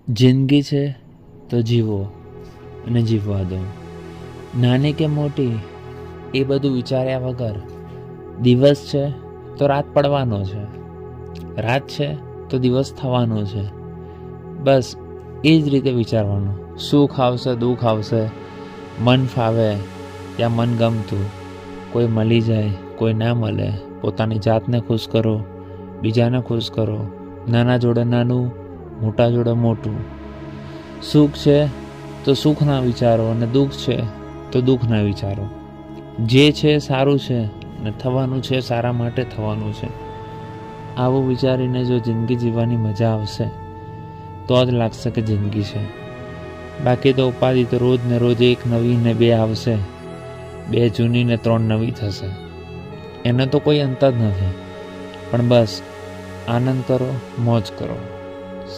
જિંદગી છે તો જીવો અને જીવવા દો. નાની કે મોટી એ બધું વિચાર્યા વગર દિવસ છે તો રાત પડવાનો છે, રાત છે તો દિવસ થવાનો છે. બસ એ જ રીતે વિચારવાનું. સુખ આવશે, દુઃખ આવશે, મન ફાવે યા મન ગમતું, કોઈ મળી જાય, કોઈ ના મળે. પોતાની જાતને ખુશ કરો, બીજાને ખુશ કરો. નાના જોડે નાનું, મોટા જોડે મોટું. સુખ છે તો સુખના વિચારો અને દુઃખ છે તો દુઃખના વિચારો. જે છે સારું છે અને થવાનું છે સારા માટે થવાનું છે. આવું વિચારીને જો જિંદગી જીવવાની મજા આવશે તો જ લાગશે કે જિંદગી છે. બાકી તો ઉપાધિ તો રોજ ને રોજ એક નવી ને બે આવશે, બે જૂની ને 3 નવી થશે. એનો તો કોઈ અંત જ નથી. પણ બસ આનંદ કરો, મોજ કરો.